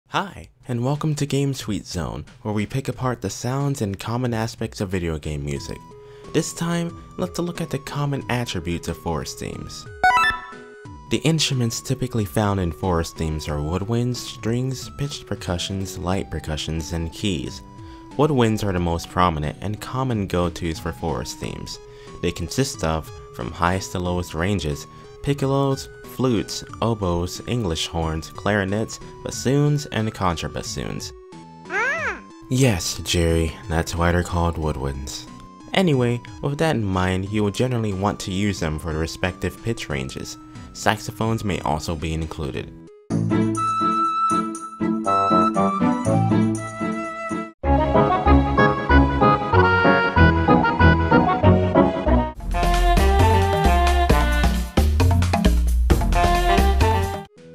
Hi, and welcome to Game Sweet Zone, where we pick apart the sounds and common aspects of video game music. This time, let's look at the common attributes of forest themes. The instruments typically found in forest themes are woodwinds, strings, pitched percussions, light percussions, and keys. Woodwinds are the most prominent and common go-tos for forest themes. They consist of, from highest to lowest ranges, piccolos, flutes, oboes, English horns, clarinets, bassoons, and contrabassoons. Yes, Jerry, that's why they're called woodwinds. Anyway, with that in mind, you will generally want to use them for the respective pitch ranges. Saxophones may also be included.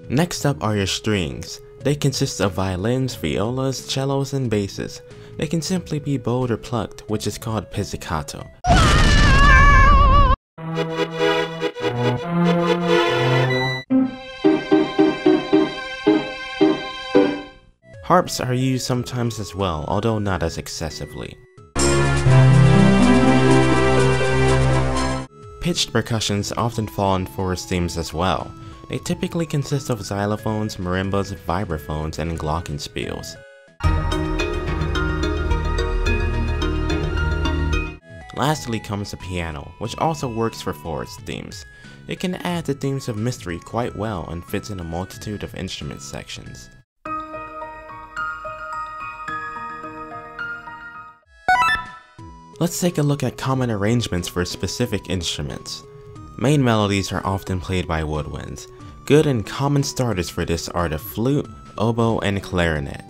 Next up are your strings. They consist of violins, violas, cellos, and basses. They can simply be bowed or plucked, which is called pizzicato. Harps are used sometimes as well, although not as excessively. Pitched percussions often fall in forest themes as well. They typically consist of xylophones, marimbas, vibraphones, and glockenspiels. Lastly comes the piano, which also works for forest themes. It can add to themes of mystery quite well and fits in a multitude of instrument sections. Let's take a look at common arrangements for specific instruments. Main melodies are often played by woodwinds. Good and common starters for this are the flute, oboe, and clarinet.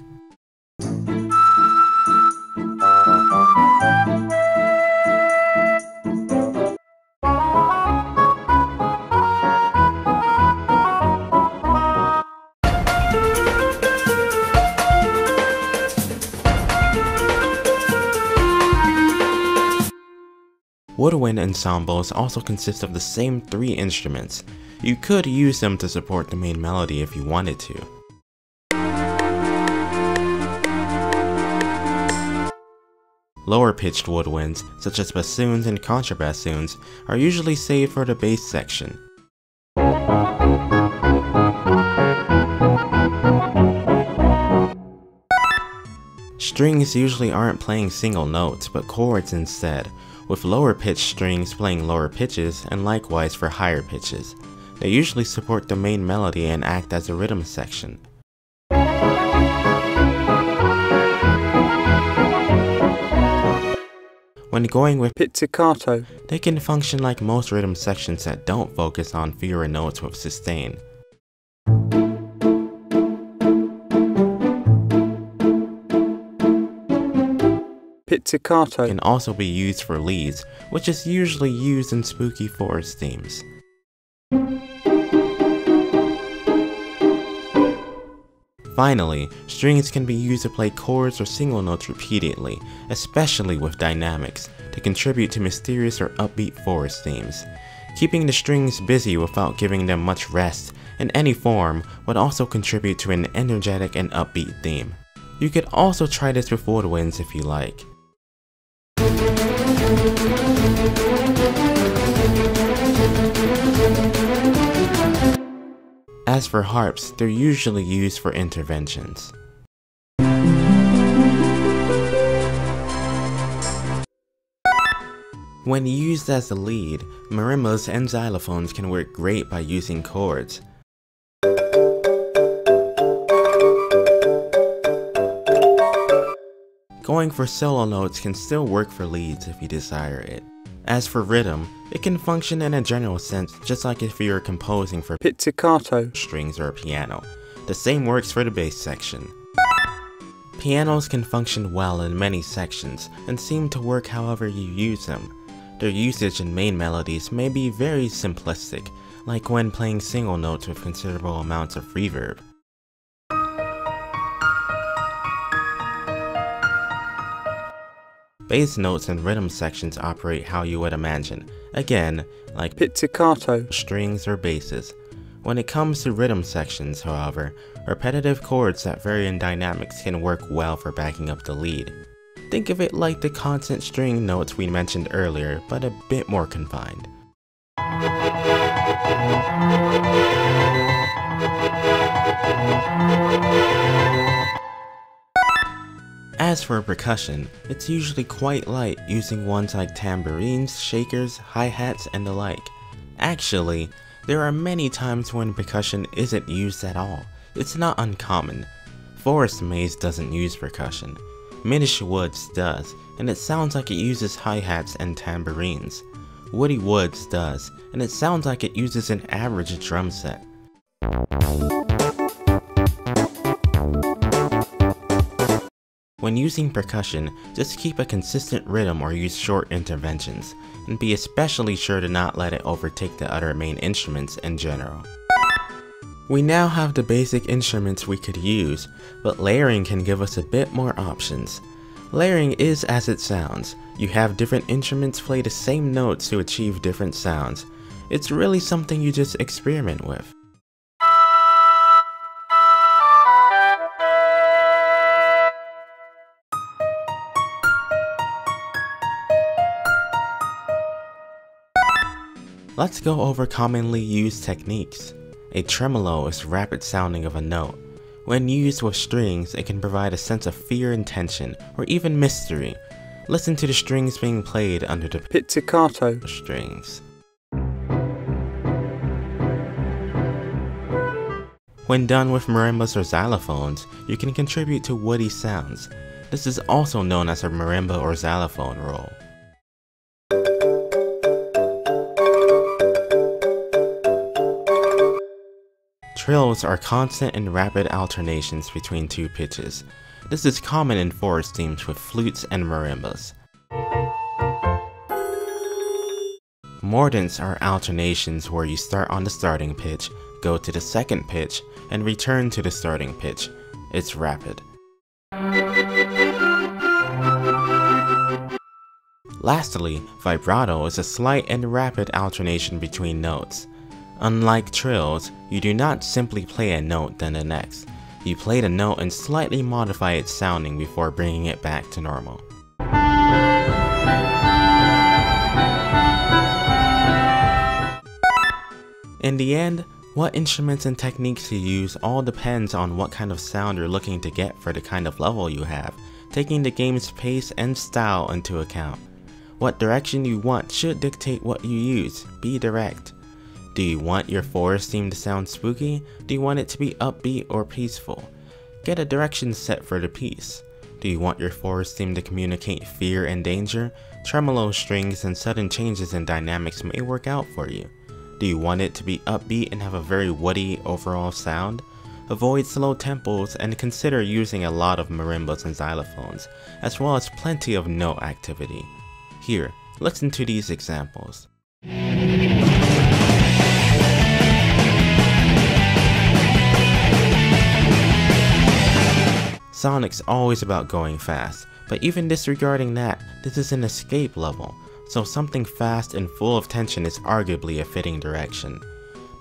Woodwind ensembles also consist of the same three instruments. You could use them to support the main melody if you wanted to. Lower pitched woodwinds, such as bassoons and contrabassoons, are usually saved for the bass section. Strings usually aren't playing single notes, but chords instead, with lower pitched strings playing lower pitches and likewise for higher pitches. They usually support the main melody and act as a rhythm section. When going with pizzicato, they can function like most rhythm sections that don't focus on fewer notes with sustain. Pizzicato can also be used for leads, which is usually used in spooky forest themes. Finally, strings can be used to play chords or single notes repeatedly, especially with dynamics, to contribute to mysterious or upbeat forest themes. Keeping the strings busy without giving them much rest in any form would also contribute to an energetic and upbeat theme. You could also try this with woodwinds if you like. As for harps, they're usually used for interventions. When used as the lead, marimbas and xylophones can work great by using chords. Going for solo notes can still work for leads if you desire it. As for rhythm, it can function in a general sense just like if you're composing for pizzicato strings or a piano. The same works for the bass section. Pianos can function well in many sections and seem to work however you use them. Their usage in main melodies may be very simplistic, like when playing single notes with considerable amounts of reverb. Bass notes and rhythm sections operate how you would imagine, again, like pizzicato, strings or basses. When it comes to rhythm sections, however, repetitive chords that vary in dynamics can work well for backing up the lead. Think of it like the constant string notes we mentioned earlier, but a bit more confined. As for percussion, it's usually quite light, using ones like tambourines, shakers, hi-hats, and the like. Actually, there are many times when percussion isn't used at all. It's not uncommon. Forest Maze doesn't use percussion. Minish Woods does, and it sounds like it uses hi-hats and tambourines. Woody Woods does, and it sounds like it uses an average drum set. When using percussion, just keep a consistent rhythm or use short interventions, and be especially sure to not let it overtake the other main instruments in general. We now have the basic instruments we could use, but layering can give us a bit more options. Layering is as it sounds. You have different instruments play the same notes to achieve different sounds. It's really something you just experiment with. Let's go over commonly used techniques. A tremolo is rapid sounding of a note. When used with strings, it can provide a sense of fear and tension, or even mystery. Listen to the strings being played under the pizzicato strings. When done with marimbas or xylophones, you can contribute to woody sounds. This is also known as a marimba or xylophone roll. Trills are constant and rapid alternations between two pitches. This is common in forest themes with flutes and marimbas. Mordants are alternations where you start on the starting pitch, go to the second pitch, and return to the starting pitch. It's rapid. Lastly, vibrato is a slight and rapid alternation between notes. Unlike trills, you do not simply play a note then the next. You play the note and slightly modify its sounding before bringing it back to normal. In the end, what instruments and techniques you use all depends on what kind of sound you're looking to get for the kind of level you have, taking the game's pace and style into account. What direction you want should dictate what you use. Be direct. Do you want your forest theme to sound spooky? Do you want it to be upbeat or peaceful? Get a direction set for the piece. Do you want your forest theme to communicate fear and danger? Tremolo strings and sudden changes in dynamics may work out for you. Do you want it to be upbeat and have a very woody overall sound? Avoid slow tempos and consider using a lot of marimbas and xylophones, as well as plenty of note activity. Here, listen to these examples. Sonic's always about going fast, but even disregarding that, this is an escape level, so something fast and full of tension is arguably a fitting direction.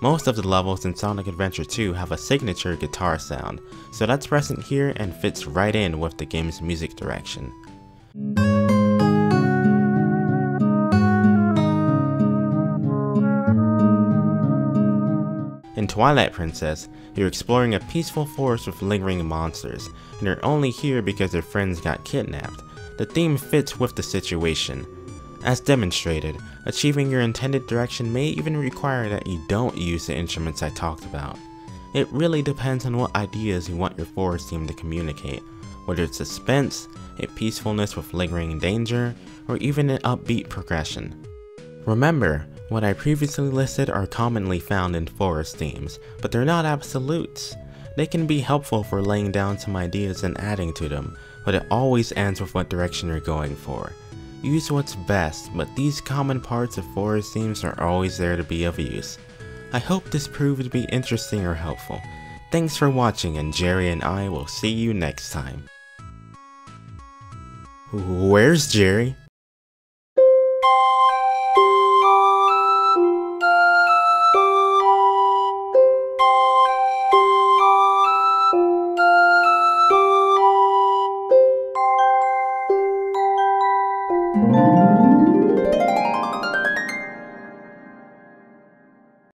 Most of the levels in Sonic Adventure 2 have a signature guitar sound, so that's present here and fits right in with the game's music direction. In Twilight Princess, you're exploring a peaceful forest with lingering monsters, and you're only here because their friends got kidnapped. The theme fits with the situation. As demonstrated, achieving your intended direction may even require that you don't use the instruments I talked about. It really depends on what ideas you want your forest theme to communicate, whether it's suspense, a peacefulness with lingering danger, or even an upbeat progression. Remember, what I previously listed are commonly found in forest themes, but they're not absolutes. They can be helpful for laying down some ideas and adding to them, but it always ends with what direction you're going for. Use what's best, but these common parts of forest themes are always there to be of use. I hope this proved to be interesting or helpful. Thanks for watching, and Jerry and I will see you next time. Where's Jerry?